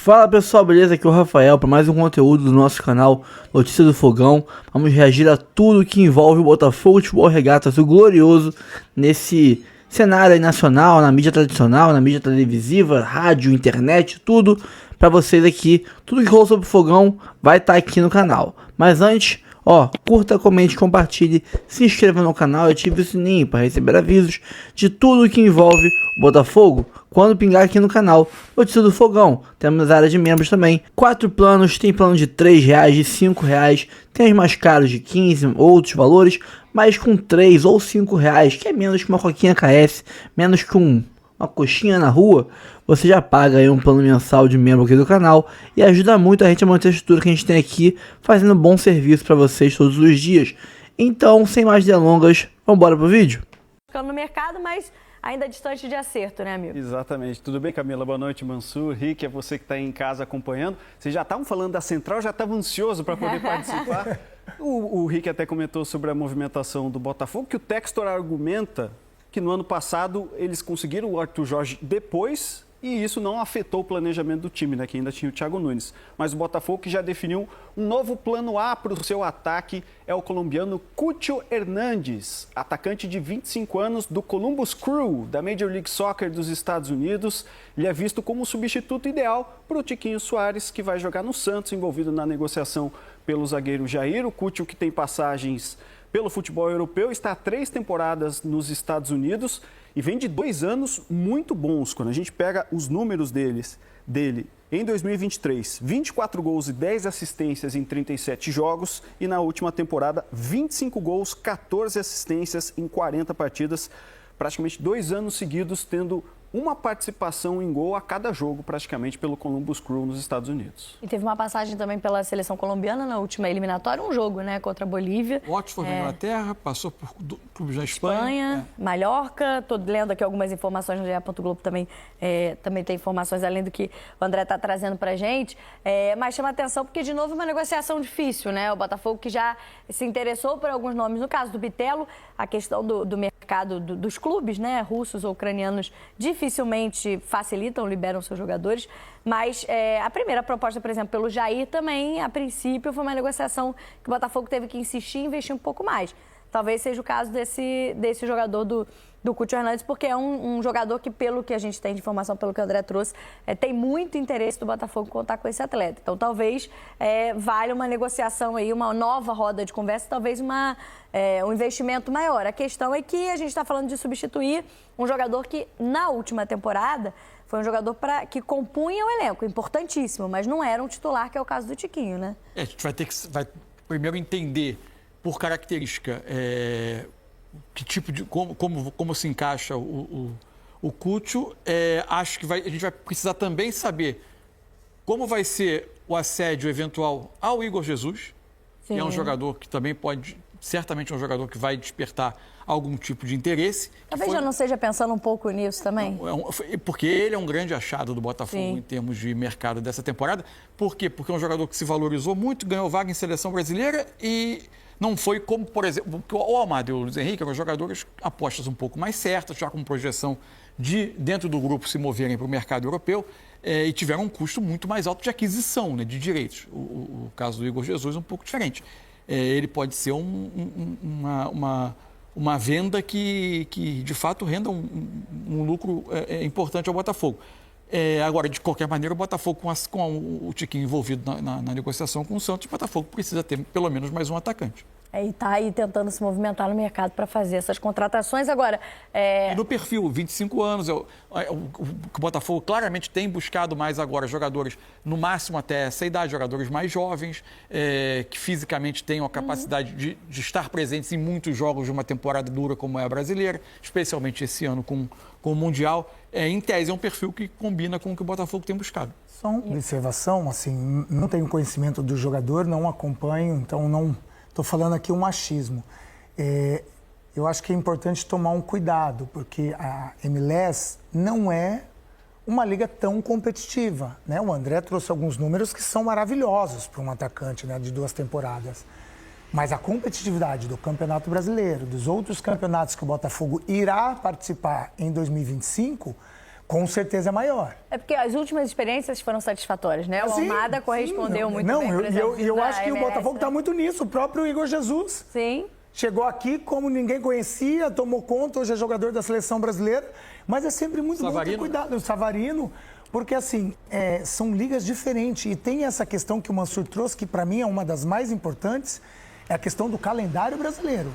Fala pessoal, beleza? Aqui é o Rafael para mais um conteúdo do nosso canal Notícia do Fogão. Vamos reagir a tudo que envolve o Botafogo de Futebol Regatas, o Glorioso, nesse cenário aí nacional, na mídia tradicional, na mídia televisiva, rádio, internet, tudo para vocês aqui. Tudo que rola sobre o Fogão vai estar aqui no canal. Mas antes, curta, comente, compartilhe, se inscreva no canal e ative o sininho para receber avisos de tudo que envolve o Botafogo quando pingar aqui no canal Notícia do Fogão. Temos a área de membros também. 4 planos, tem plano de R$3, de R$5, tem os mais caros de 15, outros valores, mas com 3 ou 5 reais, que é menos que uma coquinha KS, menos que uma coxinha na rua, você já paga aí um plano mensal de membro aqui do canal e ajuda muito a gente a manter a estrutura que a gente tem aqui, fazendo um bom serviço para vocês todos os dias. Então, sem mais delongas, vamos embora pro vídeo? Ficando no mercado, mas ainda distante de acerto, né, amigo? Exatamente. Tudo bem, Camila? Boa noite, Mansur, Rick, é você que está em casa acompanhando. Vocês já estavam falando da Central, já estavam ansioso para poder participar. O Rick até comentou sobre a movimentação do Botafogo, que o Textor argumenta que no ano passado eles conseguiram o Arthur Jorge depois e isso não afetou o planejamento do time, né, que ainda tinha o Thiago Nunes. Mas o Botafogo, que já definiu um novo plano A para o seu ataque, é o colombiano Cucho Hernández, atacante de 25 anos do Columbus Crew, da Major League Soccer dos Estados Unidos. Ele é visto como o substituto ideal para o Tiquinho Soares, que vai jogar no Santos, envolvido na negociação pelo zagueiro Jair. O Cucho, que tem passagens pelo futebol europeu, está há 3 temporadas nos Estados Unidos e vem de 2 anos muito bons. Quando a gente pega os números dele em 2023, 24 gols e 10 assistências em 37 jogos e na última temporada 25 gols, 14 assistências em 40 partidas, praticamente 2 anos seguidos tendo uma participação em gol a cada jogo, praticamente, pelo Columbus Crew nos Estados Unidos. E teve uma passagem também pela seleção colombiana na última eliminatória, um jogo, né, contra a Bolívia. Oxford, na Inglaterra, passou por clubes da Espanha. Mallorca, tô lendo aqui algumas informações no GE. Globo também tem informações além do que o André está trazendo pra gente, mas chama atenção porque, de novo, é uma negociação difícil, né? O Botafogo que já se interessou por alguns nomes, no caso do Bitelo, a questão do mercado dos clubes, né, russos ou ucranianos, dificilmente facilitam, liberam seus jogadores, mas a primeira proposta, por exemplo, pelo Jair também, a princípio, foi uma negociação que o Botafogo teve que insistir e investir um pouco mais. Talvez seja o caso desse jogador do Cucho Hernández, porque é um jogador que, pelo que a gente tem de informação, pelo que o André trouxe, tem muito interesse do Botafogo contar com esse atleta. Então, talvez valha uma negociação aí, uma nova roda de conversa, talvez um investimento maior. A questão é que a gente está falando de substituir um jogador que, na última temporada, foi um jogador que compunha o elenco, importantíssimo, mas não era um titular, que é o caso do Tiquinho, né? A gente vai primeiro entender, por característica, que tipo de como se encaixa o Cucho. Acho que a gente vai precisar também saber como vai ser o assédio eventual ao Igor Jesus. Sim. Que é um jogador que também certamente é um jogador que vai despertar algum tipo de interesse. Talvez já não seja pensando um pouco nisso também? Porque ele é um grande achado do Botafogo. Sim. Em termos de mercado dessa temporada. Por quê? Porque é um jogador que se valorizou muito, ganhou vaga em seleção brasileira e não foi como, por exemplo, o Almada e o Luiz Henrique eram jogadores apostas um pouco mais certas, já com projeção de, dentro do grupo, se moverem para o mercado europeu e tiveram um custo muito mais alto de aquisição, né, de direitos. O caso do Igor Jesus é um pouco diferente. Ele pode ser uma venda que de fato renda um lucro importante ao Botafogo. Agora, de qualquer maneira, o Botafogo, com o Tiquinho envolvido na negociação com o Santos, o Botafogo precisa ter pelo menos mais um atacante. E está aí tentando se movimentar no mercado para fazer essas contratações. Agora, E no perfil, 25 anos, o Botafogo claramente tem buscado mais agora jogadores, no máximo até essa idade, jogadores mais jovens, que fisicamente tenham a capacidade de estar presentes em muitos jogos de uma temporada dura como é a brasileira, especialmente esse ano com o Mundial. Em tese, é um perfil que combina com o que o Botafogo tem buscado. Só uma observação, assim, não tenho conhecimento do jogador, não acompanho, então não estou falando aqui um achismo. Eu acho que é importante tomar um cuidado, porque a MLS não é uma liga tão competitiva, né? O André trouxe alguns números que são maravilhosos para um atacante, né, de 2 temporadas. Mas a competitividade do Campeonato Brasileiro, dos outros campeonatos que o Botafogo irá participar em 2025, com certeza é maior. É porque as últimas experiências foram satisfatórias, né? O Almada correspondeu muito bem. Eu acho que o Botafogo está muito nisso. O próprio Igor Jesus. Sim. Chegou aqui como ninguém conhecia, tomou conta, hoje é jogador da seleção brasileira. Mas é sempre muito bom ter cuidado. O Savarino, porque assim, são ligas diferentes. E tem essa questão que o Mansur trouxe, que para mim é uma das mais importantes, é a questão do calendário brasileiro.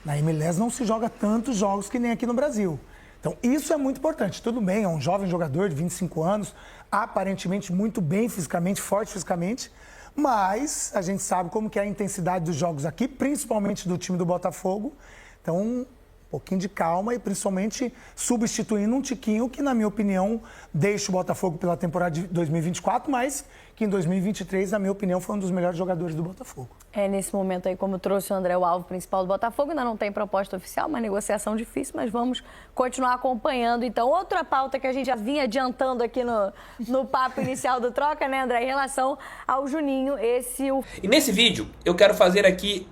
Na MLS não se joga tantos jogos que nem aqui no Brasil. Então, isso é muito importante. Tudo bem, é um jovem jogador de 25 anos, aparentemente muito bem fisicamente, forte fisicamente, mas a gente sabe como que é a intensidade dos jogos aqui, principalmente do time do Botafogo. Então, um pouquinho de calma e principalmente substituindo um Tiquinho que, na minha opinião, deixa o Botafogo pela temporada de 2024, mas que em 2023, na minha opinião, foi um dos melhores jogadores do Botafogo. Nesse momento aí, como trouxe o André, o alvo principal do Botafogo, ainda não tem proposta oficial, uma negociação difícil, mas vamos continuar acompanhando. Então, outra pauta que a gente já vinha adiantando aqui no papo inicial do Troca, né, André, em relação ao Juninho, E nesse vídeo, eu quero fazer aqui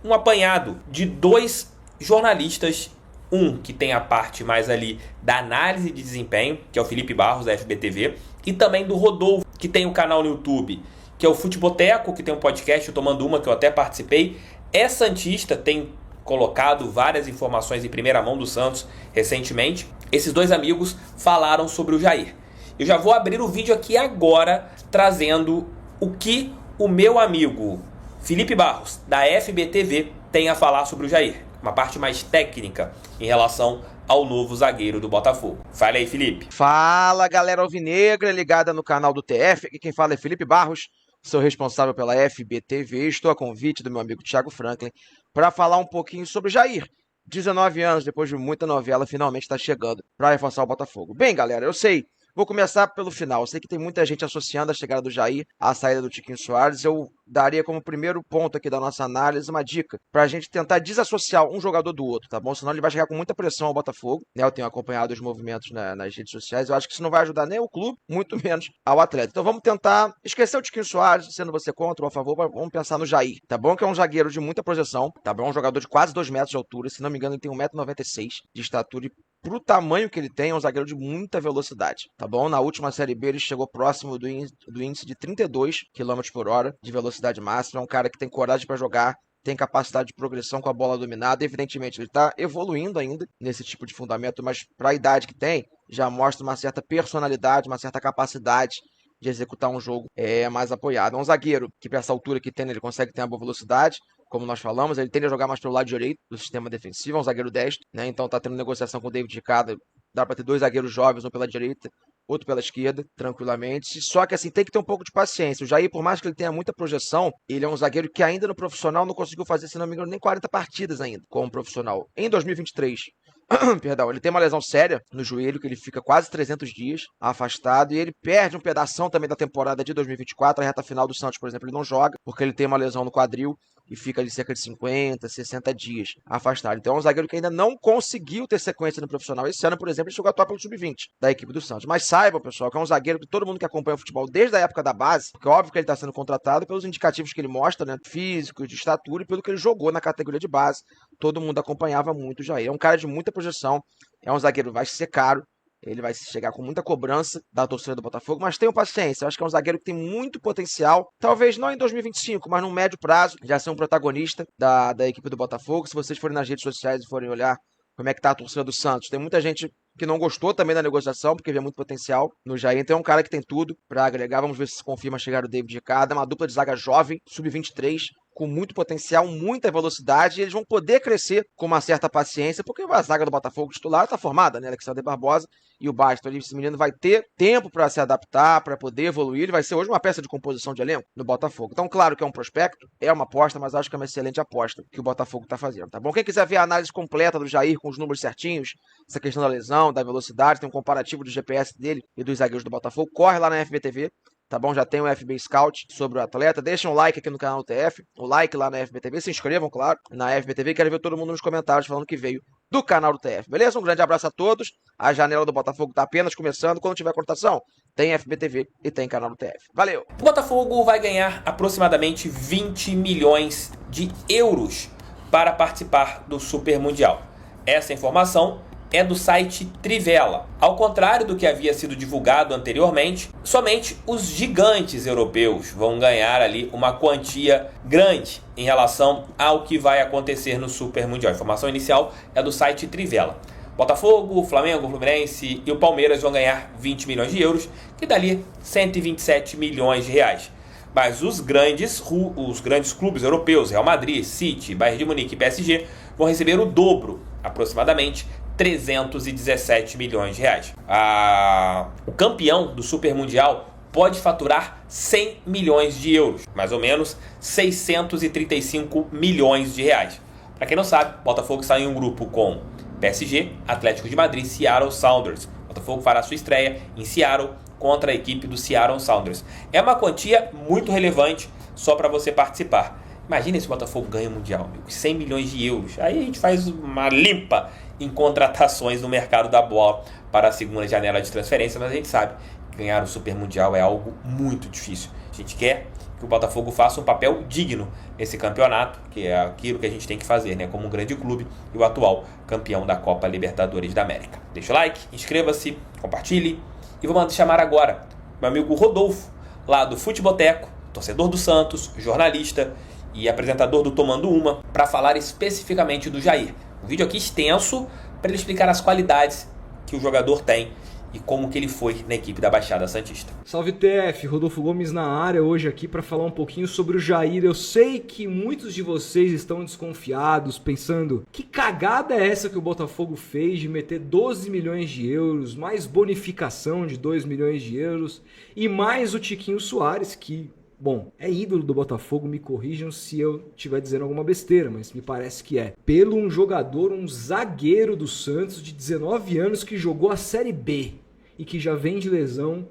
um apanhado de 2 jornalistas, um que tem a parte mais ali da análise de desempenho, que é o Felipe Barros, da FBTV, e também do Rodolfo, que tem o canal no YouTube, que é o Futeboteco, que tem um podcast, o Tomando Uma, que eu até participei. É santista, tem colocado várias informações em primeira mão do Santos recentemente. Esses 2 amigos falaram sobre o Jair. Eu já vou abrir o vídeo aqui agora, trazendo o que o meu amigo Felipe Barros, da FBTV, tem a falar sobre o Jair. Uma parte mais técnica em relação ao novo zagueiro do Botafogo. Fala aí, Felipe. Fala, galera alvinegra ligada no canal do TF. Aqui quem fala é Felipe Barros, sou responsável pela FBTV. Estou a convite do meu amigo Thiago Franklin para falar um pouquinho sobre o Jair. 19 anos, depois de muita novela, finalmente está chegando para reforçar o Botafogo. Bem, galera, eu sei, vou começar pelo final. Eu sei que tem muita gente associando a chegada do Jair à saída do Tiquinho Soares. Eu daria como primeiro ponto aqui da nossa análise uma dica para a gente tentar desassociar um jogador do outro, tá bom? Senão ele vai chegar com muita pressão ao Botafogo, né? Eu tenho acompanhado os movimentos nas redes sociais. Eu acho que isso não vai ajudar nem o clube, muito menos ao atleta. Então vamos tentar esquecer o Tiquinho Soares, sendo você contra ou a favor, vamos pensar no Jair, tá bom? Que é um zagueiro de muita projeção, tá bom? Um jogador de quase 2 metros de altura, se não me engano ele tem 1,96 m de estatura e pro tamanho que ele tem, é um zagueiro de muita velocidade, tá bom? Na última Série B ele chegou próximo do índice de 32 km por hora de velocidade máxima. É um cara que tem coragem para jogar, tem capacidade de progressão com a bola dominada. Evidentemente ele está evoluindo ainda nesse tipo de fundamento, mas para a idade que tem, já mostra uma certa personalidade, uma certa capacidade de executar um jogo mais apoiado. É um zagueiro que, para essa altura que tem, ele consegue ter uma boa velocidade, como nós falamos, ele tende a jogar mais pelo lado direito do sistema defensivo, é um zagueiro destro, né? Então tá tendo negociação com o David Ricardo, dá para ter 2 zagueiros jovens, um pela direita, outro pela esquerda, tranquilamente. Só que assim, tem que ter um pouco de paciência. O Jair, por mais que ele tenha muita projeção, ele é um zagueiro que ainda no profissional não conseguiu fazer, se não me engano, nem 40 partidas ainda como profissional. Em 2023, perdão, ele tem uma lesão séria no joelho, que ele fica quase 300 dias afastado, e ele perde um pedação também da temporada de 2024, a reta final do Santos, por exemplo, ele não joga, porque ele tem uma lesão no quadril, e fica ali cerca de 50, 60 dias afastado. Então é um zagueiro que ainda não conseguiu ter sequência no profissional. Esse ano, por exemplo, ele chegou a atuar pelo Sub-20 da equipe do Santos. Mas saibam, pessoal, que é um zagueiro que todo mundo que acompanha o futebol desde a época da base, porque é óbvio que ele está sendo contratado pelos indicativos que ele mostra, né, físicos, de estatura, e pelo que ele jogou na categoria de base. Todo mundo acompanhava muito o Jair. É um cara de muita projeção, é um zagueiro que vai ser caro, ele vai chegar com muita cobrança da torcida do Botafogo, mas tenham paciência. Eu acho que é um zagueiro que tem muito potencial. Talvez não em 2025, mas no médio prazo, já ser um protagonista da equipe do Botafogo. Se vocês forem nas redes sociais e forem olhar como é que tá a torcida do Santos, tem muita gente que não gostou também da negociação, porque vê muito potencial no Jair. Então é um cara que tem tudo para agregar. Vamos ver se confirma a chegada do David Ricardo. É uma dupla de zaga jovem, sub-23, com muito potencial, muita velocidade, e eles vão poder crescer com uma certa paciência, porque a zaga do Botafogo titular está formada, né? Alexandre Barbosa e o Basto. Esse menino vai ter tempo para se adaptar, para poder evoluir. Ele vai ser hoje uma peça de composição de elenco no Botafogo. Então, claro que é um prospecto, é uma aposta, mas acho que é uma excelente aposta que o Botafogo está fazendo, tá bom? Quem quiser ver a análise completa do Jair com os números certinhos, essa questão da lesão, da velocidade, tem um comparativo do GPS dele e dos zagueiros do Botafogo, corre lá na FBTV. Tá bom? Já tem o FB Scout sobre o atleta. Deixem um like aqui no canal do TF, o like lá na FBTV. Se inscrevam, claro, na FBTV. Quero ver todo mundo nos comentários falando que veio do canal do TF. Beleza? Um grande abraço a todos. A janela do Botafogo tá apenas começando. Quando tiver cotação, tem FBTV e tem canal do TF. Valeu! O Botafogo vai ganhar aproximadamente 20 milhões de euros para participar do Super Mundial. Essa informação é do site Trivela. Ao contrário do que havia sido divulgado anteriormente, somente os gigantes europeus vão ganhar ali uma quantia grande em relação ao que vai acontecer no Super Mundial. A informação inicial é do site Trivela. Botafogo, Flamengo, Fluminense e o Palmeiras vão ganhar 20 milhões de euros, que dali 127 milhões de reais. Mas os grandes clubes europeus, Real Madrid, City, Bayern de Munique e PSG, vão receber o dobro, aproximadamente 317 milhões de reais. O campeão do Super Mundial pode faturar 100 milhões de euros, mais ou menos 635 milhões de reais. Para quem não sabe, Botafogo está em um grupo com PSG, Atlético de Madrid, Seattle Sounders. Botafogo fará sua estreia em Seattle contra a equipe do Seattle Sounders. É uma quantia muito relevante só para você participar. Imagina se o Botafogo ganha o Mundial, amigo, 100 milhões de euros. Aí a gente faz uma limpa em contratações no mercado da bola para a segunda janela de transferência, mas a gente sabe que ganhar o Super Mundial é algo muito difícil. A gente quer que o Botafogo faça um papel digno nesse campeonato, que é aquilo que a gente tem que fazer, né? Como um grande clube e o atual campeão da Copa Libertadores da América. Deixa o like, inscreva-se, compartilhe e vamos chamar agora meu amigo Rodolfo, lá do Futeboteco, torcedor do Santos, jornalista e apresentador do Tomando Uma, para falar especificamente do Jair. Um vídeo aqui extenso para ele explicar as qualidades que o jogador tem e como que ele foi na equipe da Baixada Santista. Salve TF, Rodolfo Gomes na área hoje aqui para falar um pouquinho sobre o Jair. Eu sei que muitos de vocês estão desconfiados, pensando que cagada é essa que o Botafogo fez de meter 12 milhões de euros, mais bonificação de 2 milhões de euros e mais o Tiquinho Soares, que, bom, é ídolo do Botafogo, me corrijam se eu estiver dizendo alguma besteira, mas me parece que é. Pelo um jogador, um zagueiro do Santos de 19 anos que jogou a Série B e que já vem de lesão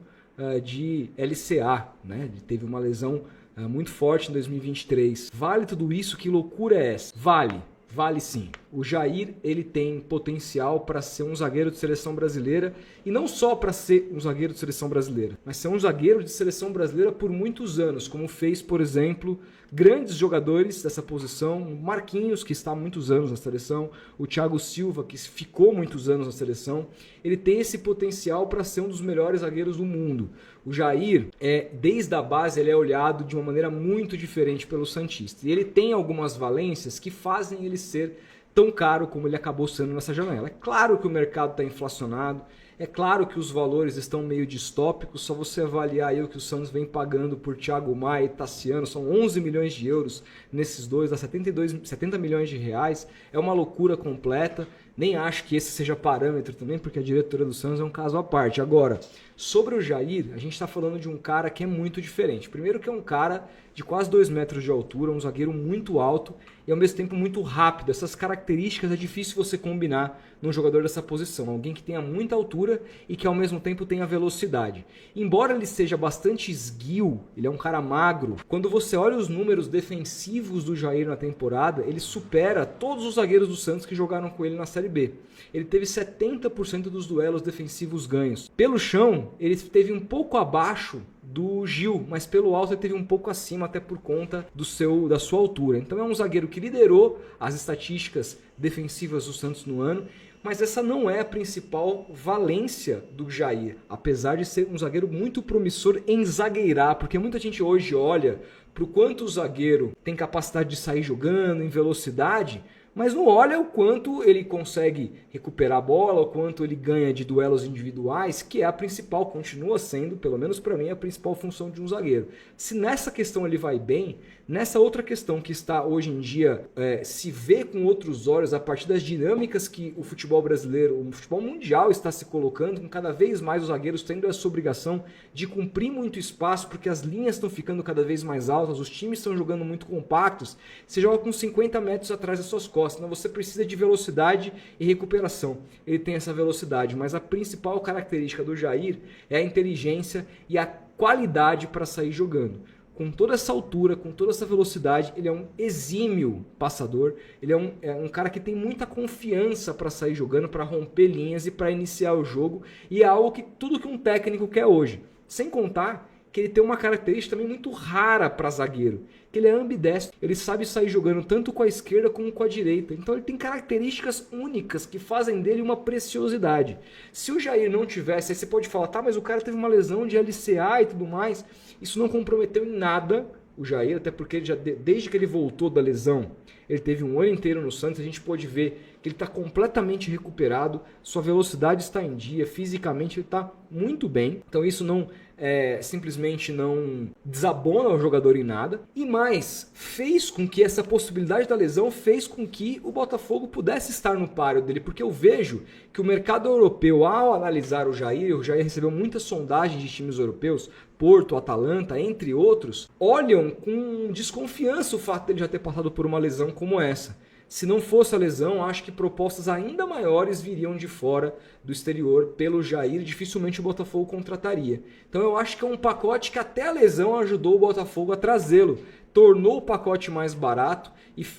de LCA, né? Ele teve uma lesão muito forte em 2023. Vale tudo isso? Que loucura é essa? Vale sim. O Jair, ele tem potencial para ser um zagueiro de seleção brasileira e não só para ser um zagueiro de seleção brasileira, mas ser um zagueiro de seleção brasileira por muitos anos, como fez, por exemplo, grandes jogadores dessa posição, o Marquinhos, que está há muitos anos na seleção, o Thiago Silva, que ficou muitos anos na seleção. Ele tem esse potencial para ser um dos melhores zagueiros do mundo. O Jair, desde a base, ele é olhado de uma maneira muito diferente pelo santista. E ele tem algumas valências que fazem ele ser tão caro como ele acabou sendo nessa janela. É claro que o mercado está inflacionado, é claro que os valores estão meio distópicos, só você avaliar aí o que o Santos vem pagando por Thiago Maia e Tassiano, são 11 milhões de euros nesses dois, dá 70 milhões de reais, é uma loucura completa. Nem acho que esse seja parâmetro também, porque a diretoria do Santos é um caso à parte. Agora, sobre o Jair, a gente está falando de um cara que é muito diferente. Primeiro que é um cara de quase 2 metros de altura, um zagueiro muito alto e ao mesmo tempo muito rápido. Essas características é difícil você combinar num jogador dessa posição. Alguém que tenha muita altura e que ao mesmo tempo tenha velocidade. Embora ele seja bastante esguio, ele é um cara magro, quando você olha os números defensivos do Jair na temporada, ele supera todos os zagueiros do Santos que jogaram com ele na Série B. Ele teve 70% dos duelos defensivos ganhos. Pelo chão, ele esteve um pouco abaixo do Gil, mas pelo alto ele teve um pouco acima, até por conta da sua altura. Então é um zagueiro que liderou as estatísticas defensivas do Santos no ano, mas essa não é a principal valência do Jair, apesar de ser um zagueiro muito promissor em zagueirar, porque muita gente hoje olha para o quanto o zagueiro tem capacidade de sair jogando, em velocidade, mas não olha o quanto ele consegue recuperar a bola, o quanto ele ganha de duelos individuais, que é a principal, continua sendo, pelo menos para mim, a principal função de um zagueiro. Se nessa questão ele vai bem, nessa outra questão que está hoje em dia se vê com outros olhos a partir das dinâmicas que o futebol brasileiro, o futebol mundial está se colocando, com cada vez mais os zagueiros tendo essa obrigação de cumprir muito espaço, porque as linhas estão ficando cada vez mais altas, os times estão jogando muito compactos, você joga com 50 metros atrás das suas costas, então você precisa de velocidade e recuperação. Ele tem essa velocidade, mas a principal característica do Jair é a inteligência e a qualidade para sair jogando. Com toda essa altura, com toda essa velocidade, ele é um exímio passador, ele é um cara que tem muita confiança para sair jogando, para romper linhas e para iniciar o jogo, e é algo que tudo que um técnico quer hoje. Sem contar que ele tem uma característica também muito rara para zagueiro, que ele é ambidestro, ele sabe sair jogando tanto com a esquerda como com a direita, então ele tem características únicas que fazem dele uma preciosidade. Se o Jair não tivesse, aí você pode falar, tá, mas o cara teve uma lesão de LCA e tudo mais, isso não comprometeu em nada o Jair, até porque ele desde que ele voltou da lesão, ele teve um ano inteiro no Santos, a gente pode ver que ele está completamente recuperado, sua velocidade está em dia, fisicamente ele está muito bem, então isso não simplesmente não desabona o jogador em nada, e mais, fez com que essa possibilidade da lesão fez com que o Botafogo pudesse estar no páreo dele, porque eu vejo que o mercado europeu, ao analisar o Jair recebeu muitas sondagens de times europeus, Porto, Atalanta, entre outros, olham com desconfiança o fato dele já ter passado por uma lesão como essa. Se não fosse a lesão, acho que propostas ainda maiores viriam de fora do exterior pelo Jair, dificilmente o Botafogo contrataria. Então eu acho que é um pacote que até a lesão ajudou o Botafogo a trazê-lo. Tornou o pacote mais barato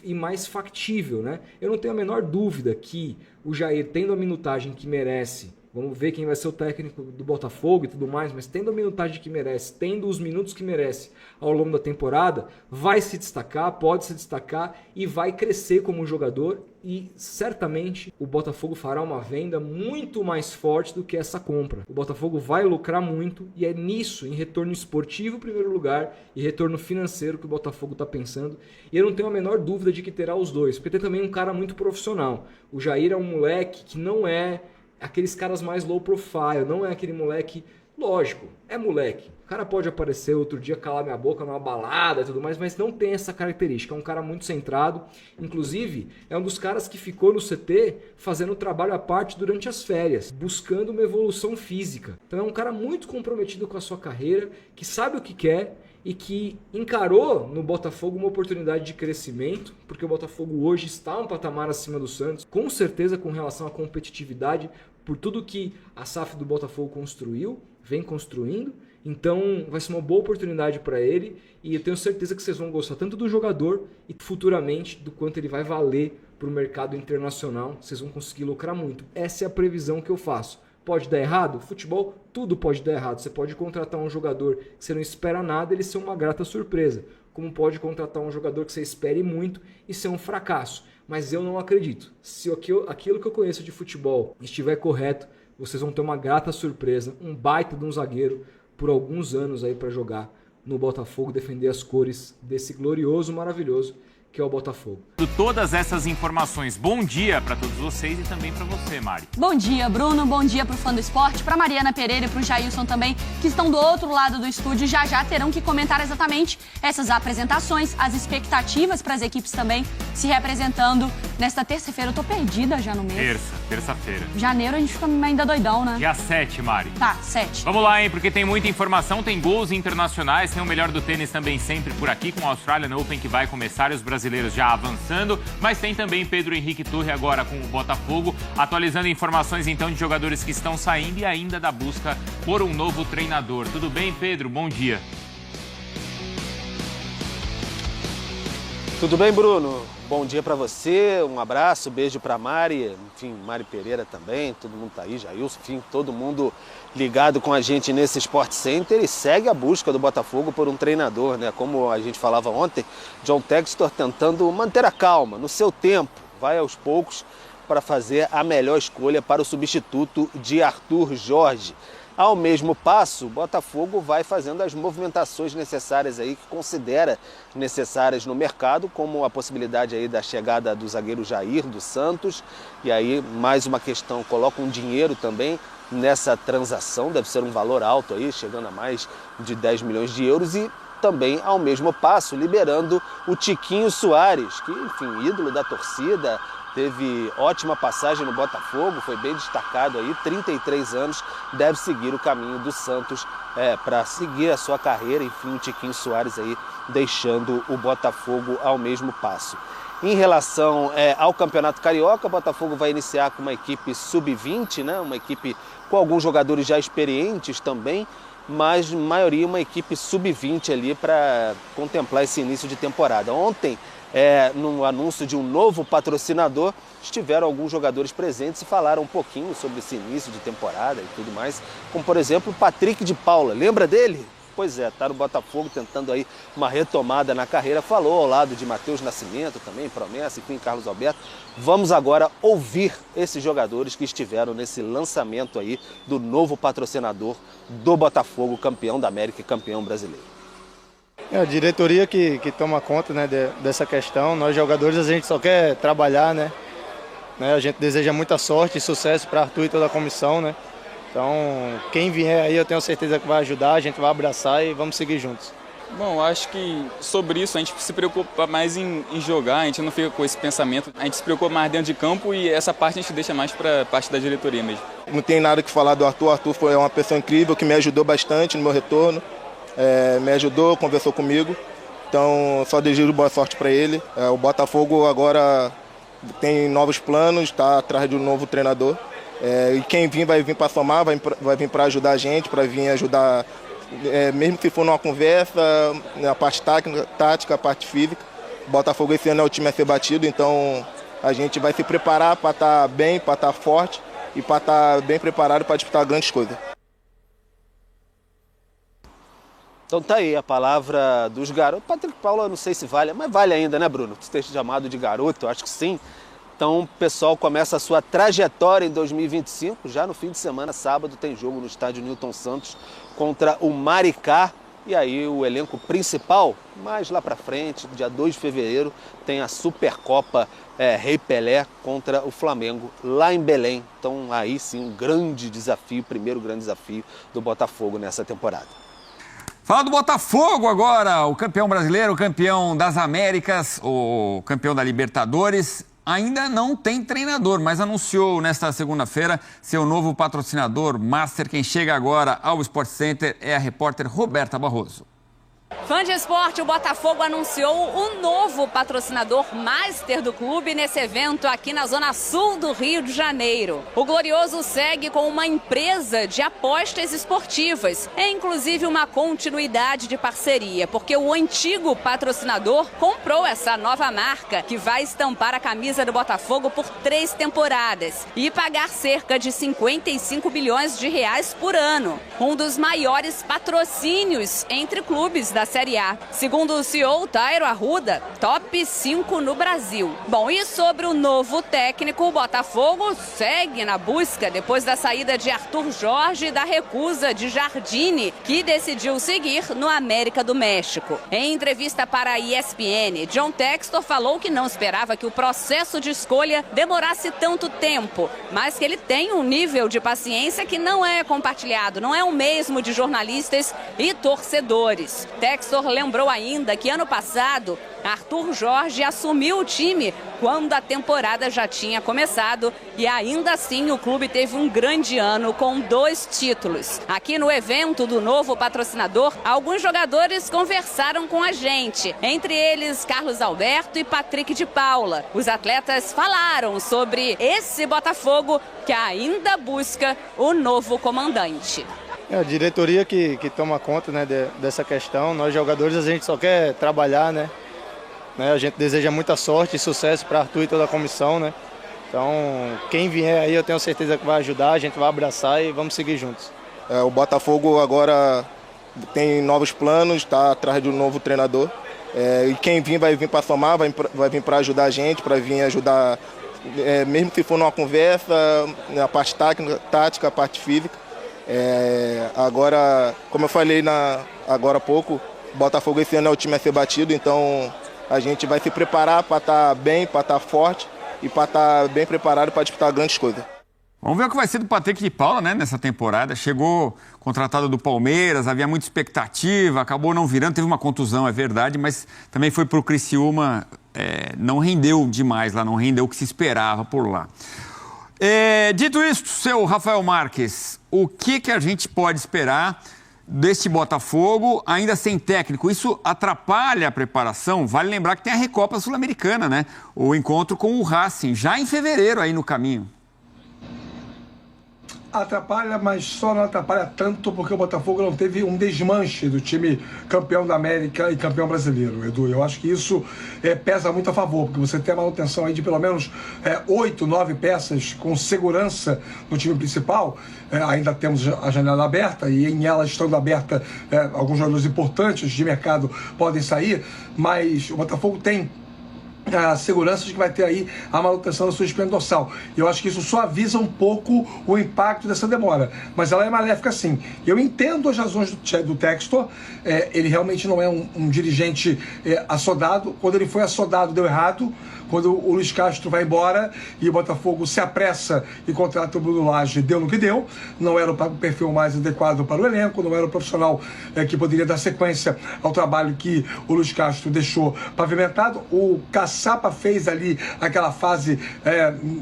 e mais factível, né? Eu não tenho a menor dúvida que o Jair, tendo a minutagem que merece, vamos ver quem vai ser o técnico do Botafogo e tudo mais, mas tendo a minutagem que merece, tendo os minutos que merece ao longo da temporada, vai se destacar, pode se destacar e vai crescer como jogador, e certamente o Botafogo fará uma venda muito mais forte do que essa compra. O Botafogo vai lucrar muito e é nisso, em retorno esportivo em primeiro lugar e retorno financeiro, que o Botafogo está pensando. E eu não tenho a menor dúvida de que terá os dois, porque tem também um cara muito profissional. O Jair é um moleque que não é aqueles caras mais low profile, não é aquele moleque, lógico, é moleque. O cara pode aparecer outro dia, calar minha boca numa balada e tudo mais, mas não tem essa característica. É um cara muito centrado, inclusive é um dos caras que ficou no CT fazendo trabalho à parte durante as férias, buscando uma evolução física. Então é um cara muito comprometido com a sua carreira, que sabe o que quer e que encarou no Botafogo uma oportunidade de crescimento, porque o Botafogo hoje está um patamar acima do Santos, com certeza com relação à competitividade, por tudo que a SAF do Botafogo construiu, vem construindo. Então vai ser uma boa oportunidade para ele e eu tenho certeza que vocês vão gostar tanto do jogador e futuramente do quanto ele vai valer para o mercado internacional. Vocês vão conseguir lucrar muito. Essa é a previsão que eu faço. Pode dar errado? Futebol, tudo pode dar errado. Você pode contratar um jogador que você não espera nada e ele ser uma grata surpresa. Como pode contratar um jogador que você espere muito e ser um fracasso. Mas eu não acredito. Se aquilo que eu conheço de futebol estiver correto, vocês vão ter uma grata surpresa, um baita de um zagueiro por alguns anos aí para jogar no Botafogo, defender as cores desse glorioso, maravilhoso que é o Botafogo. Todas essas informações, bom dia para todos vocês e também para você, Mari. Bom dia, Bruno, bom dia pro fã do esporte, pra Mariana Pereira e pro Jailson também, que estão do outro lado do estúdio, já terão que comentar exatamente essas apresentações, as expectativas para as equipes também se representando nesta terça-feira. Eu tô perdida já no mês. Terça-feira. Janeiro a gente fica ainda doidão, né? Dia 7, Mari. Tá, 7. Vamos lá, hein, porque tem muita informação, tem gols internacionais, tem o melhor do tênis também sempre por aqui, com o Australian Open que vai começar e os brasileiros já avançando, mas tem também Pedro Henrique Torre agora com o Botafogo, atualizando informações então de jogadores que estão saindo e ainda da busca por um novo treinador. Tudo bem, Pedro? Bom dia. Tudo bem, Bruno? Bom dia para você, um abraço, beijo para Mari, enfim, Mari Pereira também, todo mundo tá aí, Jailson, enfim, todo mundo ligado com a gente nesse Sport Center e segue a busca do Botafogo por um treinador, né? Como a gente falava ontem, John Textor tentando manter a calma, no seu tempo, vai aos poucos para fazer a melhor escolha para o substituto de Arthur Jorge. Ao mesmo passo, o Botafogo vai fazendo as movimentações necessárias aí, que considera necessárias no mercado, como a possibilidade aí da chegada do zagueiro Jair, do Santos, e aí mais uma questão, coloca um dinheiro também nessa transação, deve ser um valor alto aí, chegando a mais de 10 milhões de euros, e também ao mesmo passo liberando o Tiquinho Soares, que enfim, ídolo da torcida, teve ótima passagem no Botafogo, foi bem destacado aí, 33 anos, deve seguir o caminho do Santos para seguir a sua carreira, enfim, o Tiquinho Soares aí deixando o Botafogo ao mesmo passo. Em relação ao Campeonato Carioca, o Botafogo vai iniciar com uma equipe sub-20, né? Uma equipe com alguns jogadores já experientes também, mas maioria uma equipe sub-20 ali para contemplar esse início de temporada. Ontem, no anúncio de um novo patrocinador, estiveram alguns jogadores presentes e falaram um pouquinho sobre esse início de temporada e tudo mais, como por exemplo o Patrick de Paula, lembra dele? Pois é, está no Botafogo tentando aí uma retomada na carreira. Falou ao lado de Matheus Nascimento também, promessa, enfim, Carlos Alberto. Vamos agora ouvir esses jogadores que estiveram nesse lançamento aí do novo patrocinador do Botafogo, campeão da América e campeão brasileiro. É a diretoria que toma conta, né, dessa questão. Nós jogadores a gente só quer trabalhar, né? A gente deseja muita sorte e sucesso para Arthur e toda a comissão, né? Então, quem vier aí eu tenho certeza que vai ajudar, a gente vai abraçar e vamos seguir juntos. Bom, acho que sobre isso a gente se preocupa mais em jogar, a gente não fica com esse pensamento, a gente se preocupa mais dentro de campo e essa parte a gente deixa mais para a parte da diretoria mesmo. Não tem nada que falar do Arthur, o Arthur foi uma pessoa incrível que me ajudou bastante no meu retorno, me ajudou, conversou comigo, então só desejo boa sorte para ele. O Botafogo agora tem novos planos, está atrás de um novo treinador. E quem vir vai vir para somar, vai vir para ajudar a gente, para vir ajudar, mesmo se for numa conversa, na parte tática, a parte física. O Botafogo esse ano é o time a ser batido, então a gente vai se preparar para estar bem, para estar forte e para estar bem preparado para disputar grandes coisas. Então tá aí a palavra dos garotos. Patrick Paula, não sei se vale, mas vale ainda, né, Bruno? Você ter chamado de garoto, eu acho que sim. Então o pessoal começa a sua trajetória em 2025. Já no fim de semana, sábado, tem jogo no estádio Newton Santos contra o Maricá. E aí o elenco principal, mais lá pra frente, dia 2 de fevereiro, tem a Supercopa Rei Pelé contra o Flamengo, lá em Belém. Então aí sim um grande desafio, primeiro grande desafio do Botafogo nessa temporada. Fala do Botafogo agora, o campeão brasileiro, o campeão das Américas, o campeão da Libertadores. Ainda não tem treinador, mas anunciou nesta segunda-feira seu novo patrocinador master. Quem chega agora ao Sport Center é a repórter Roberta Barroso. Fã de esporte, o Botafogo anunciou o novo patrocinador master do clube nesse evento aqui na zona sul do Rio de Janeiro. O Glorioso segue com uma empresa de apostas esportivas. É inclusive uma continuidade de parceria, porque o antigo patrocinador comprou essa nova marca que vai estampar a camisa do Botafogo por 3 temporadas e pagar cerca de 55 bilhões de reais por ano. Um dos maiores patrocínios entre clubes da Série A. Segundo o CEO Tairo Arruda, top 5 no Brasil. Bom, e sobre o novo técnico, o Botafogo segue na busca depois da saída de Arthur Jorge e da recusa de Jardine, que decidiu seguir no América do México. Em entrevista para a ESPN, John Textor falou que não esperava que o processo de escolha demorasse tanto tempo, mas que ele tem um nível de paciência que não é compartilhado, não é o mesmo de jornalistas e torcedores. Textor lembrou ainda que ano passado Arthur Jorge assumiu o time quando a temporada já tinha começado e ainda assim o clube teve um grande ano com 2 títulos. Aqui no evento do novo patrocinador, alguns jogadores conversaram com a gente, entre eles Carlos Alberto e Patrick de Paula. Os atletas falaram sobre esse Botafogo que ainda busca o novo comandante. É a diretoria que toma conta, né, dessa questão. Nós jogadores a gente só quer trabalhar, né? A gente deseja muita sorte e sucesso para Arthur e toda a comissão, né? Então quem vier aí eu tenho certeza que vai ajudar, a gente vai abraçar e vamos seguir juntos. O Botafogo agora tem novos planos, está atrás de um novo treinador. E quem vir vai vir para somar, vai vir para ajudar a gente, para vir ajudar, mesmo se for numa conversa, na parte tática, a parte física. Agora, como eu falei agora há pouco, o Botafogo esse ano é o time a ser batido, então a gente vai se preparar para estar bem, para estar forte e para estar bem preparado para disputar grandes coisas. Vamos ver o que vai ser do Patrick de Paula, né, nessa temporada. Chegou contratado do Palmeiras, havia muita expectativa, acabou não virando, teve uma contusão, é verdade, mas também foi para o Criciúma, não rendeu demais lá, não rendeu o que se esperava por lá. Dito isso, seu Rafael Marques, o que a gente pode esperar deste Botafogo ainda sem técnico? Isso atrapalha a preparação? Vale lembrar que tem a Recopa Sul-Americana, né? O encontro com o Racing, já em fevereiro aí no caminho. Atrapalha, mas só não atrapalha tanto porque o Botafogo não teve um desmanche do time campeão da América e campeão brasileiro, Edu. Eu acho que isso pesa muito a favor, porque você tem a manutenção aí de pelo menos 8, 9 peças com segurança no time principal. Ainda temos a janela aberta e em ela estando aberta, alguns jogadores importantes de mercado podem sair, mas o Botafogo tem a segurança de que vai ter aí a manutenção da sua espinha dorsal. Eu acho que isso suaviza um pouco o impacto dessa demora, mas ela é maléfica sim. Eu entendo as razões do Textor, ele realmente não é um dirigente assodado. Quando ele foi assodado deu errado, quando o Luiz Castro vai embora e o Botafogo se apressa e contrata o Bruno Lage, deu no que deu. Não era o perfil mais adequado para o elenco, não era o profissional que poderia dar sequência ao trabalho que o Luiz Castro deixou pavimentado. O Caçapa fez ali aquela fase,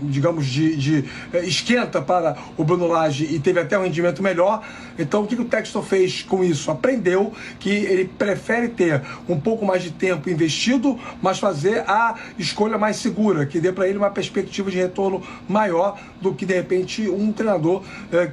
digamos, de esquenta para o Bruno Lage e teve até um rendimento melhor. Então, o que o Textor fez com isso? Aprendeu que ele prefere ter um pouco mais de tempo investido, mas fazer a escolha mais segura, que dê para ele uma perspectiva de retorno maior do que, de repente, um treinador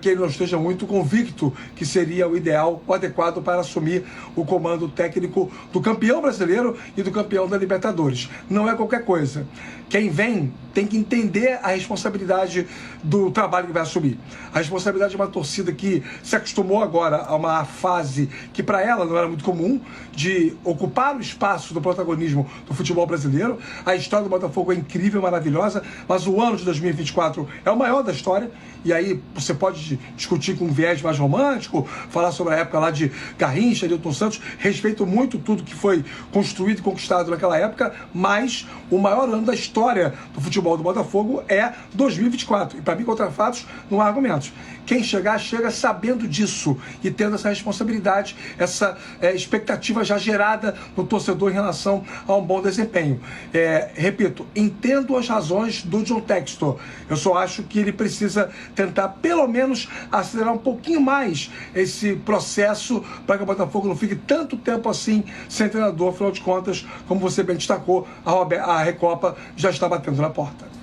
que ele não esteja muito convicto que seria o ideal, o adequado para assumir o comando técnico do campeão brasileiro e do campeão da Libertadores. Não é qualquer coisa. Quem vem tem que entender a responsabilidade do trabalho que vai assumir. A responsabilidade de uma torcida que se acostumou agora a uma fase que para ela não era muito comum, de ocupar o espaço do protagonismo do futebol brasileiro. A história do Botafogo é incrível, maravilhosa, mas o ano de 2024 é o maior da história. E aí você pode discutir com um viés mais romântico, falar sobre a época lá de Garrincha, Nilton Santos. Respeito muito tudo que foi construído e conquistado naquela época, mas o maior ano da história do futebol do Botafogo é 2024. E para mim, contra fatos, não há argumentos. Quem chegar, chega sabendo disso e tendo essa responsabilidade, essa expectativa já gerada no torcedor em relação a um bom desempenho. Repito, entendo as razões do John Textor. Eu só acho que ele precisa tentar, pelo menos, acelerar um pouquinho mais esse processo para que o Botafogo não fique tanto tempo assim sem treinador. Afinal de contas, como você bem destacou, a Recopa já está batendo na porta.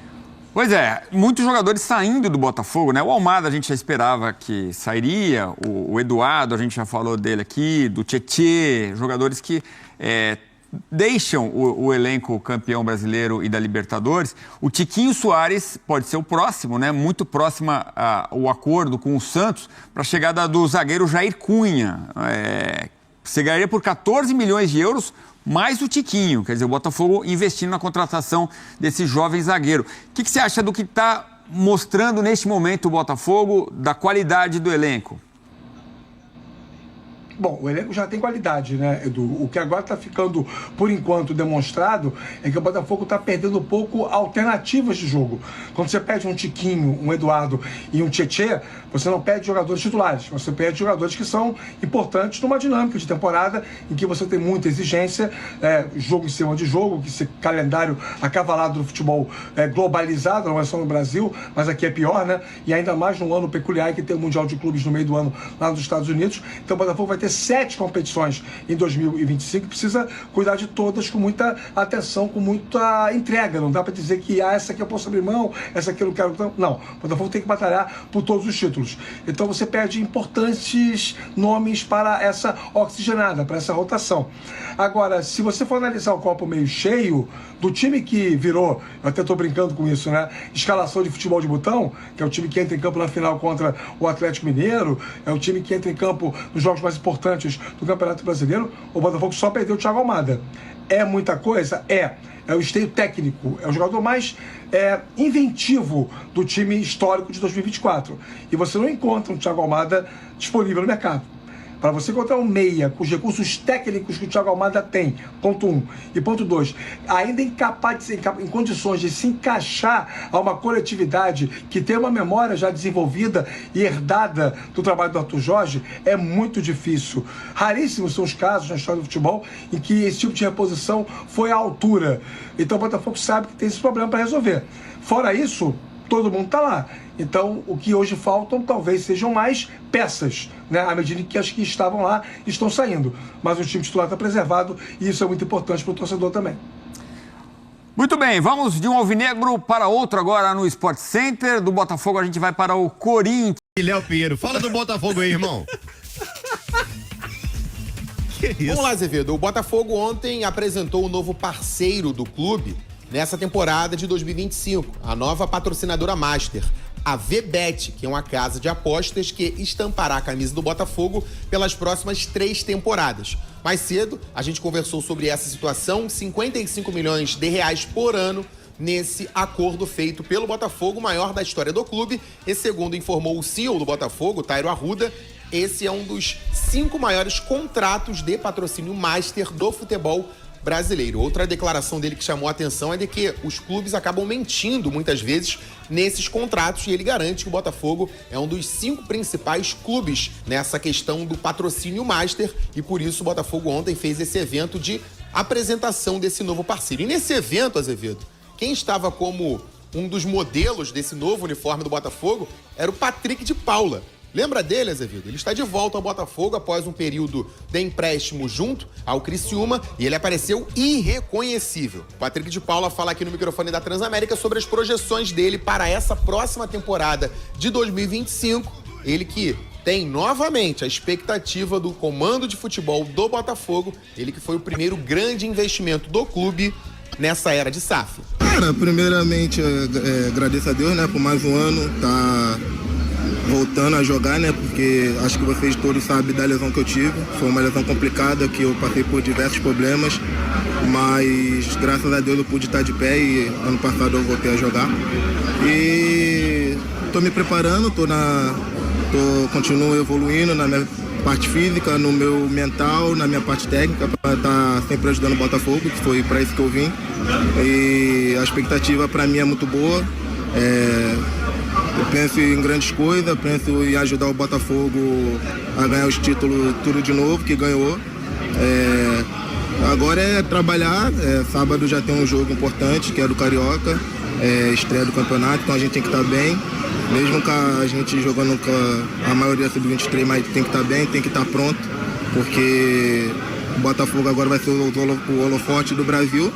Pois é, muitos jogadores saindo do Botafogo, né? O Almada a gente já esperava que sairia, o Eduardo, a gente já falou dele aqui, do Tietê, jogadores que deixam o elenco campeão brasileiro e da Libertadores. O Tiquinho Soares pode ser o próximo, né? Muito próximo o acordo com o Santos para a chegada do zagueiro Jair Cunha. Chegaria por 14 milhões de euros, mais o Tiquinho. Quer dizer, o Botafogo investindo na contratação desse jovem zagueiro. O que você acha do que está mostrando neste momento o Botafogo, da qualidade do elenco? Bom, o elenco já tem qualidade, né, Edu? O que agora está ficando, por enquanto, demonstrado é que o Botafogo está perdendo um pouco alternativas de jogo. Quando você perde um Tiquinho, um Eduardo e um Tietê, você não perde jogadores titulares, você perde jogadores que são importantes numa dinâmica de temporada em que você tem muita exigência, jogo em cima de jogo, que esse calendário acavalado do futebol globalizado, não é só no Brasil, mas aqui é pior, né? E ainda mais num ano peculiar que tem o Mundial de Clubes no meio do ano lá nos Estados Unidos. Então o Botafogo vai ter 7 competições em 2025, precisa cuidar de todas com muita atenção, com muita entrega. Não dá para dizer que essa aqui eu posso abrir mão, essa aqui eu não quero. Não, o Botafogo tem que batalhar por todos os títulos. Então você perde importantes nomes para essa oxigenada, para essa rotação. Agora, se você for analisar o copo meio cheio, do time que virou, eu até estou brincando com isso, né? Escalação de futebol de botão, que é o time que entra em campo na final contra o Atlético Mineiro, é o time que entra em campo nos jogos mais importantes do Campeonato Brasileiro, o Botafogo só perdeu o Thiago Almada. É muita coisa? É o esteio técnico, é o jogador mais inventivo do time histórico de 2024. E você não encontra um Thiago Almada disponível no mercado. Para você encontrar um meia com os recursos técnicos que o Thiago Almada tem, ponto 1. E ponto 2, ainda incapaz em condições de se encaixar a uma coletividade que tem uma memória já desenvolvida e herdada do trabalho do Arthur Jorge, é muito difícil. Raríssimos são os casos na história do futebol em que esse tipo de reposição foi à altura. Então o Botafogo sabe que tem esse problema para resolver. Fora isso, todo mundo está lá. Então, o que hoje faltam talvez sejam mais peças, né? À medida que as que estavam lá estão saindo. Mas o time titular está preservado e isso é muito importante para o torcedor também. Muito bem, vamos de um alvinegro para outro agora no Sport Center. Do Botafogo a gente vai para o Corinthians. E Léo Pinheiro, fala do Botafogo aí, irmão. Vamos lá, Azevedo. O Botafogo ontem apresentou o novo parceiro do clube nessa temporada de 2025, a nova patrocinadora master, a VBet, que é uma casa de apostas que estampará a camisa do Botafogo pelas próximas 3 temporadas. Mais cedo, a gente conversou sobre essa situação, 55 milhões de reais por ano nesse acordo feito pelo Botafogo, o maior da história do clube. E segundo informou o CEO do Botafogo, Tairo Arruda, esse é um dos 5 maiores contratos de patrocínio master do futebol brasileiro. Outra declaração dele que chamou a atenção é de que os clubes acabam mentindo muitas vezes nesses contratos, e ele garante que o Botafogo é um dos 5 principais clubes nessa questão do patrocínio master, e por isso o Botafogo ontem fez esse evento de apresentação desse novo parceiro. E nesse evento, Azevedo, quem estava como um dos modelos desse novo uniforme do Botafogo era o Patrick de Paula. Lembra dele, Azevedo? Ele está de volta ao Botafogo após um período de empréstimo junto ao Criciúma e ele apareceu irreconhecível. O Patrick de Paula fala aqui no microfone da Transamérica sobre as projeções dele para essa próxima temporada de 2025. Ele que tem novamente a expectativa do comando de futebol do Botafogo, ele que foi o primeiro grande investimento do clube nessa era de SAF. Cara, primeiramente agradeço a Deus, né, por mais um ano, tá voltando a jogar, né, porque acho que vocês todos sabem da lesão que eu tive. Foi uma lesão complicada, que eu passei por diversos problemas, mas graças a Deus eu pude estar de pé e ano passado eu voltei a jogar. E tô me preparando, continuo evoluindo na minha parte física, no meu mental, na minha parte técnica, para estar sempre ajudando o Botafogo, que foi para isso que eu vim. E a expectativa para mim é muito boa. Eu penso em grandes coisas, penso em ajudar o Botafogo a ganhar os títulos tudo de novo, que ganhou. Agora é trabalhar, sábado já tem um jogo importante, que é do Carioca, estreia do campeonato, então a gente tem que estar bem. Mesmo com a gente jogando com a maioria sub-23, mas tem que estar bem, tem que estar pronto, porque o Botafogo agora vai ser o holofote do Brasil.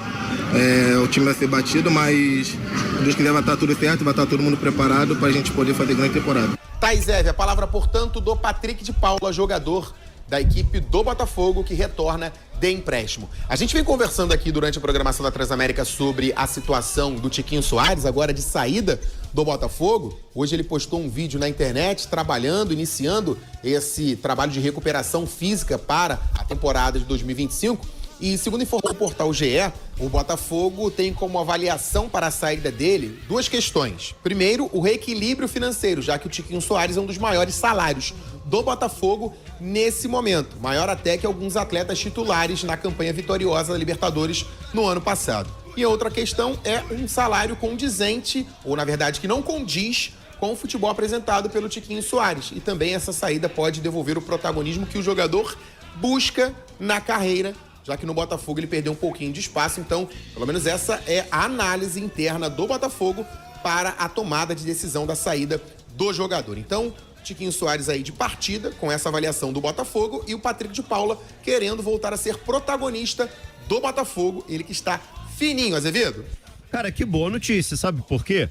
O time vai ser batido, mas se Deus quiser vai estar tudo certo, vai estar todo mundo preparado para a gente poder fazer grande temporada. Thais Eve, a palavra, portanto, do Patrick de Paula, jogador da equipe do Botafogo, que retorna de empréstimo. A gente vem conversando aqui durante a programação da Transamérica sobre a situação do Tiquinho Soares, agora de saída do Botafogo. Hoje ele postou um vídeo na internet trabalhando, iniciando esse trabalho de recuperação física para a temporada de 2025. E segundo informou o portal GE, o Botafogo tem como avaliação para a saída dele 2 questões. Primeiro, o reequilíbrio financeiro, já que o Tiquinho Soares é um dos maiores salários do Botafogo nesse momento. Maior até que alguns atletas titulares na campanha vitoriosa da Libertadores no ano passado. E outra questão é um salário condizente, ou na verdade que não condiz com o futebol apresentado pelo Tiquinho Soares. E também essa saída pode devolver o protagonismo que o jogador busca na carreira, já que no Botafogo ele perdeu um pouquinho de espaço. Então, pelo menos essa é a análise interna do Botafogo para a tomada de decisão da saída do jogador. Então, Tiquinho Soares aí de partida, com essa avaliação do Botafogo, e o Patrick de Paula querendo voltar a ser protagonista do Botafogo, ele que está fininho, Azevedo. Cara, que boa notícia, sabe por quê?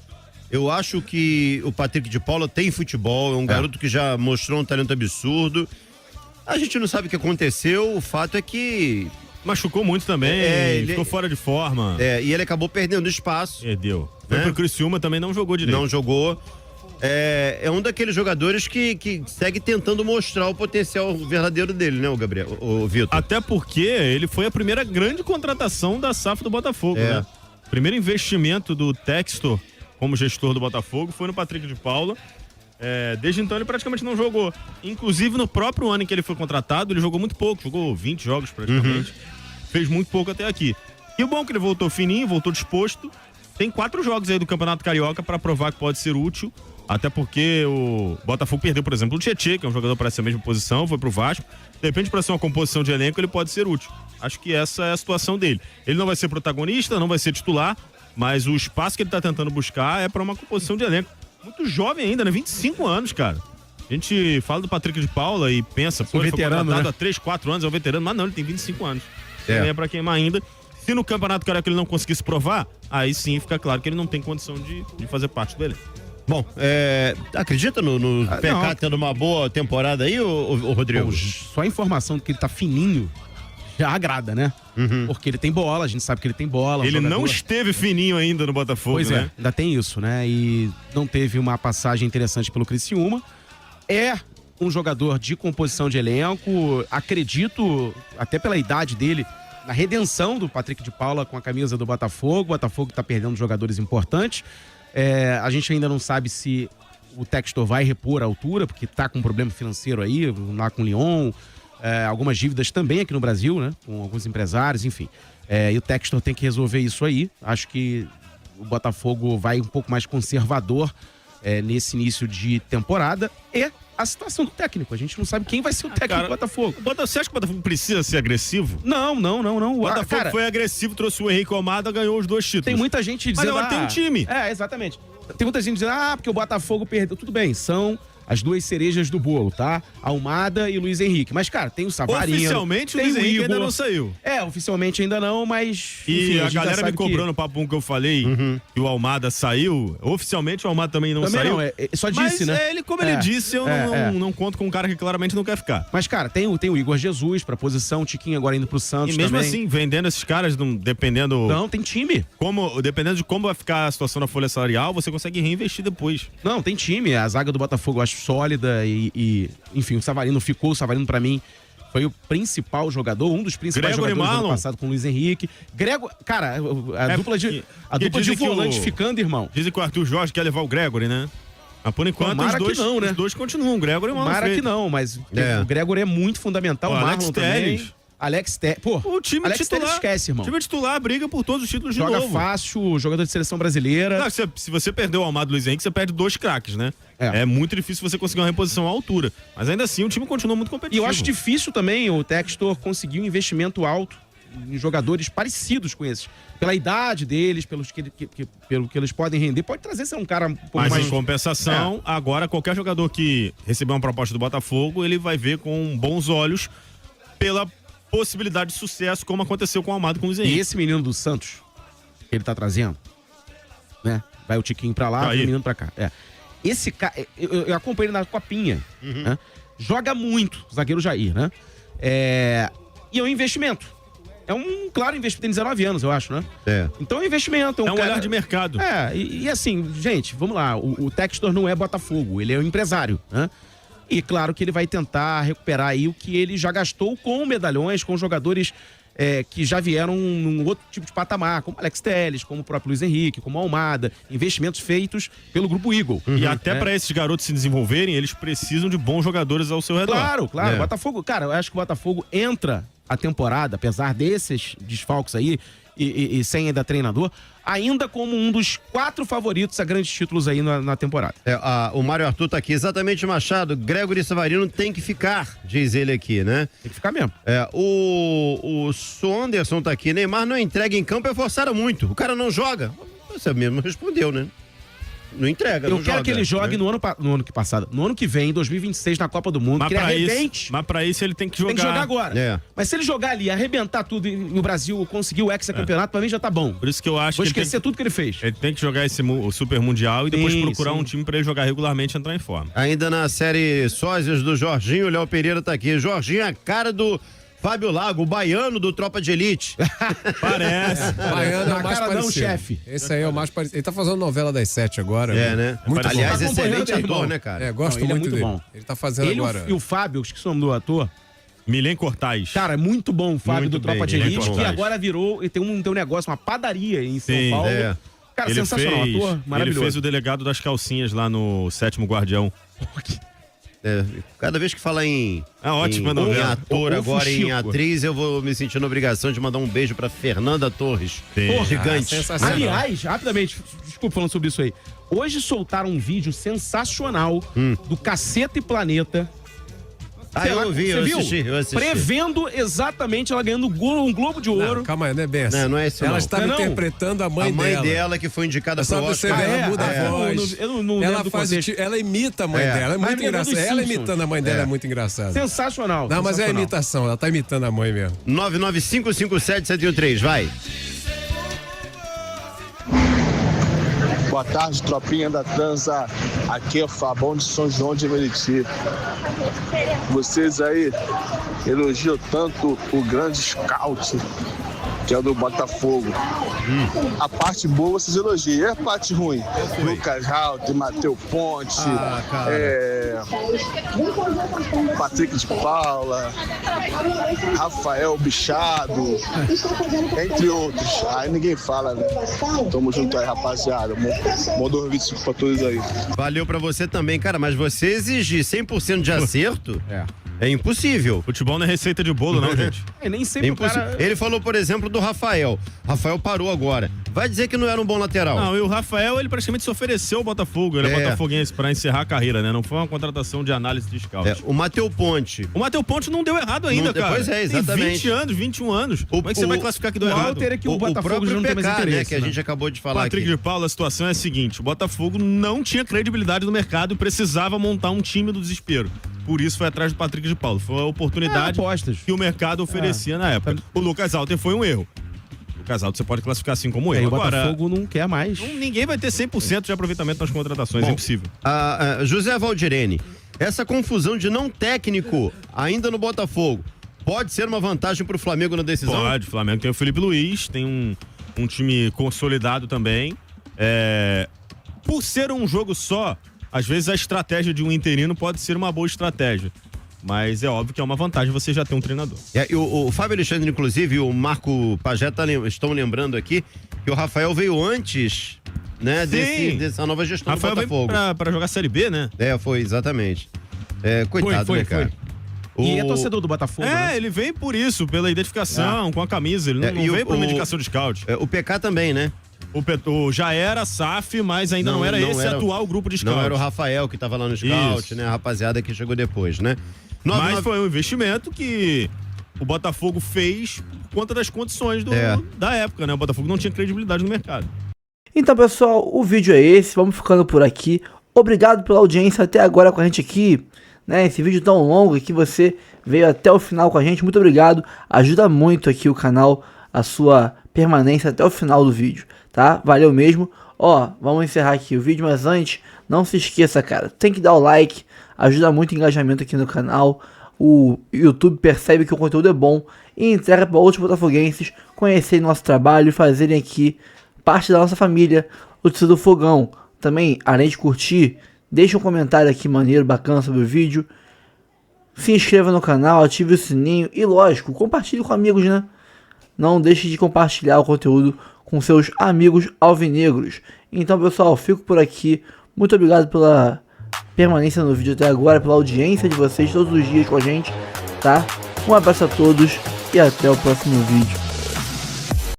Eu acho que o Patrick de Paula tem futebol, é um garoto que já mostrou um talento absurdo. A gente não sabe o que aconteceu, o fato é que machucou muito também, ficou fora de forma. E ele acabou perdendo espaço. Perdeu. Foi pro Criciúma, também não jogou direito. Não jogou. É um daqueles jogadores que segue tentando mostrar o potencial verdadeiro dele, né, o Gabriel, o Vitor? Até porque ele foi a primeira grande contratação da SAF do Botafogo, né? Primeiro investimento do Textor como gestor do Botafogo foi no Patrick de Paula. Desde então ele praticamente não jogou. Inclusive no próprio ano em que ele foi contratado, ele jogou muito pouco, jogou 20 jogos praticamente. Fez muito pouco até aqui. E o bom é que ele voltou fininho, voltou disposto. Tem 4 jogos aí do Campeonato Carioca para provar que pode ser útil. Até porque o Botafogo perdeu, por exemplo, o Tietê, que é um jogador para essa mesma posição, foi pro Vasco. De repente, para ser uma composição de elenco, ele pode ser útil. Acho que essa é a situação dele. Ele não vai ser protagonista, não vai ser titular, mas o espaço que ele tá tentando buscar é para uma composição de elenco. Muito jovem ainda, né? 25 anos, cara. A gente fala do Patrick de Paula e pensa, pô, ele foi contratado há 3, 4 anos, é um veterano, mas não, ele tem 25 anos. É para queimar ainda. Se no Campeonato Carioca ele não conseguisse provar, aí sim fica claro que ele não tem condição de fazer parte do elenco. Bom, acredita no PK tendo uma boa temporada aí, ô Rodrigo? Bom, só a informação de que ele tá fininho já agrada, né? Porque ele tem bola, a gente sabe que ele tem bola. Ele não esteve fininho ainda no Botafogo, pois né? Ainda tem isso, né? E não teve uma passagem interessante pelo Criciúma. É um jogador de composição de elenco, acredito, até pela idade dele, na redenção do Patrick de Paula com a camisa do Botafogo. O Botafogo tá perdendo jogadores importantes. A gente ainda não sabe se o Textor vai repor a altura, porque tá com um problema financeiro aí, lá com o Lyon, algumas dívidas também aqui no Brasil, né? Com alguns empresários, enfim. E o Textor tem que resolver isso aí. Acho que o Botafogo vai um pouco mais conservador nesse início de temporada. E a situação do técnico. A gente não sabe quem vai ser o técnico do Botafogo. Você acha que o Botafogo precisa ser agressivo? Não. O Botafogo foi agressivo, trouxe o Henrique Almada, ganhou os 2 títulos. Tem muita gente dizendo... Mas agora tem um time. Exatamente. Tem muita gente dizendo, porque o Botafogo perdeu. Tudo bem, são as 2 cerejas do bolo, tá? Almada e Luiz Henrique. Mas, cara, tem o Savarino. Oficialmente o Luiz Henrique ainda não saiu. Oficialmente ainda não, mas... E enfim, a galera me cobrou no papo 1 que eu falei que o Almada saiu. Oficialmente o Almada também não saiu. Não, só disse, mas, né? Ele, como ele disse, eu não conto com um cara que claramente não quer ficar. Mas, cara, tem o Igor Jesus pra posição, o Tiquinho agora indo pro Santos e mesmo também. assim, vendendo esses caras, dependendo... Não, tem time. Dependendo de como vai ficar a situação da folha salarial, você consegue reinvestir depois. Não, tem time. A zaga do Botafogo eu acho sólida enfim, o Savarino ficou. O Savarino, pra mim, foi o principal jogador, um dos principais jogadores do ano passado com o Luiz Henrique. Cara, a dupla de volante ficando, irmão. Dizem que o Arthur Jorge quer levar o Gregory, né? Mas por enquanto os dois continuam. O Gregory é uma Mara que não, mas o Gregory é muito fundamental. O Marlon também. Alex Telles. Pô, o time Alex titular, Telles esquece, irmão. O time titular briga por todos os títulos de novo. Joga fácil, jogador de seleção brasileira. Não, se você perdeu o Almada e o Luiz Henrique, você perde 2 craques, né? É muito difícil você conseguir uma reposição à altura. Mas ainda assim, o time continua muito competitivo. E eu acho difícil também o Textor conseguir um investimento alto em jogadores parecidos com esses. Pela idade deles, pelo que eles podem render. Pode trazer ser um cara um pouco mais... Mas em compensação, agora qualquer jogador que receber uma proposta do Botafogo, ele vai ver com bons olhos pela possibilidade de sucesso, como aconteceu com o Almada e com o Luiz Henrique. E esse menino do Santos, que ele tá trazendo, né? Vai o Tiquinho pra lá, vai o menino pra cá. Esse cara, eu acompanho ele na Copinha, né? Joga muito, zagueiro Jair, né? E é um investimento. É um claro investimento, tem 19 anos, eu acho, né? Então é um investimento. É um olhar de mercado. E assim, gente, vamos lá, o Textor não é Botafogo, ele é um empresário, né? E claro que ele vai tentar recuperar aí o que ele já gastou com medalhões, com jogadores que já vieram num outro tipo de patamar, como Alex Telles, como o próprio Luiz Henrique, como Almada, investimentos feitos pelo Grupo Eagle. E até para esses garotos se desenvolverem, eles precisam de bons jogadores ao seu redor. Claro. O Botafogo, cara, eu acho que o Botafogo entra a temporada, apesar desses desfalques aí, e sem ainda treinador, ainda como um dos 4 favoritos a grandes títulos aí na temporada. O Mário Arthur tá aqui, exatamente, Machado. Gregory Savarino tem que ficar, diz ele aqui, né? Tem que ficar mesmo. O Sonderson tá aqui. Neymar não entrega em campo, forçaram muito. O cara não joga. Você mesmo respondeu, né? Não entrega, Eu quero que ele jogue no ano que passado. No ano que vem, em 2026, na Copa do Mundo. Mas pra isso ele tem que jogar. Tem que jogar agora. Mas se ele jogar ali, arrebentar tudo e o Brasil conseguir o hexacampeonato, pra mim já tá bom. Por isso que eu acho Vou esquecer tudo que ele fez. Ele tem que jogar o Super Mundial e depois procurar um time pra ele jogar regularmente e entrar em forma. Ainda na série sósias do Jorginho, o Léo Pereira tá aqui. Jorginho é a cara do Fábio Lago, o baiano do Tropa de Elite. Parece. Baiano é o mais parecido. Chefe. Esse aí é o mais parecido. Ele tá fazendo novela das 7 agora. Né? Muito Aliás, bom. excelente ator, né, cara? Gosto ele muito é muito dele. bom. Ele tá fazendo agora. E o Fábio, esqueci o nome do ator. Milen Cortaz. Cara, é muito bom o Fábio do Tropa de Elite, que Cortaz. agora virou e tem um negócio, uma padaria em São Paulo. Cara, ele sensacional, ator maravilhoso. Ele fez o delegado das calcinhas lá no 7º Guardião. Cada vez que fala em ator agora, em atriz, eu vou me sentir na obrigação de mandar um beijo pra Fernanda Torres. Gigante. Aliás, rapidamente, desculpa falando sobre isso aí. Hoje soltaram um vídeo sensacional do Caceta e Planeta. Eu assisti. Prevendo exatamente ela ganhando um Globo de Ouro. Calma aí, não é bem assim. Não é isso. Ela estava interpretando a mãe dela. A mãe dela que foi indicada pro Oscar. Ela muda a voz. Ela imita a mãe dela. É muito engraçado. Ela imitando a mãe dela é muito engraçado. Sensacional. Não, mas é a imitação. Ela tá imitando a mãe mesmo. 99557-713, vai. Boa tarde, tropinha da transa. Aqui é o Fabão de São João de Meriti. Vocês aí elogiam tanto o grande scout, que é o do Botafogo. A parte boa vocês elogiam, e a parte ruim? Lucas Halter, Matheus Ponte, Patrick de Paula, Rafael Bichado, entre outros. Aí ninguém fala, né? Tamo junto aí, rapaziada. Bom 2025 pra todos aí. Valeu pra você também, cara, mas você exigir 100% de acerto... É impossível. Futebol não é receita de bolo, não, gente. Nem sempre o cara... Ele falou, por exemplo, do Rafael. Rafael parou agora. Vai dizer que não era um bom lateral. Não, e o Rafael, ele praticamente se ofereceu ao Botafogo. Ele é botafoguense pra encerrar a carreira, né? Não foi uma contratação de análise de scout. O Matheus Ponte. O Matheus Ponte não deu errado ainda, cara. Pois é, exatamente. Tem 20 anos, 21 anos. Como é que você vai classificar que deu errado? É que o Botafogo não tem mais interesse, né? Que a gente acabou de falar Patrick de Paula, a situação é a seguinte. O Botafogo não tinha credibilidade no mercado e precisava montar um time do desespero. Por isso foi atrás do Patrick de Paula. Foi a oportunidade que o mercado oferecia na época. O Lucas Halter foi um erro. O Lucas Halter você pode classificar assim como erro. O Botafogo não quer mais. Ninguém vai ter 100% de aproveitamento nas contratações, é impossível. José Valdirene, essa confusão de não técnico ainda no Botafogo pode ser uma vantagem pro Flamengo na decisão? Pode, o Flamengo tem o Felipe Luiz, tem um time consolidado também. Por ser um jogo só, às vezes a estratégia de um interino pode ser uma boa estratégia. Mas é óbvio que é uma vantagem você já ter um treinador. O Fábio Alexandre, inclusive, e o Marco Pajé estão lembrando aqui que o Rafael veio antes, né, dessa nova gestão do Botafogo. Veio pra jogar Série B, né? Foi, exatamente. Coitado, né, cara? E é torcedor do Botafogo, né? Ele vem por isso, pela identificação, com a camisa. Ele não vem por uma indicação de scout. O PK também, né? O já era SAF, mas ainda não era esse atual grupo de scout. Não era o Rafael que tava lá no scout, né? A rapaziada que chegou depois, né? Mas foi um investimento que o Botafogo fez por conta das condições da época, né? O Botafogo não tinha credibilidade no mercado. Então, pessoal, o vídeo é esse. Vamos ficando por aqui. Obrigado pela audiência até agora com a gente aqui, né? Esse vídeo tão longo que você veio até o final com a gente. Muito obrigado. Ajuda muito aqui o canal, a sua permanência até o final do vídeo, tá? Valeu mesmo. Vamos encerrar aqui o vídeo, mas antes, não se esqueça, cara, tem que dar o like, ajuda muito o engajamento aqui no canal. O YouTube percebe que o conteúdo é bom e entrega para outros botafoguenses conhecerem nosso trabalho e fazerem aqui parte da nossa família, Notícia do Fogão. Também, além de curtir, deixa um comentário aqui maneiro, bacana sobre o vídeo. Se inscreva no canal, ative o sininho e, lógico, compartilhe com amigos, né? Não deixe de compartilhar o conteúdo com seus amigos alvinegros. Então, pessoal, fico por aqui. Muito obrigado pela permanência no vídeo até agora, pela audiência de vocês todos os dias com a gente, tá? Um abraço a todos e até o próximo vídeo.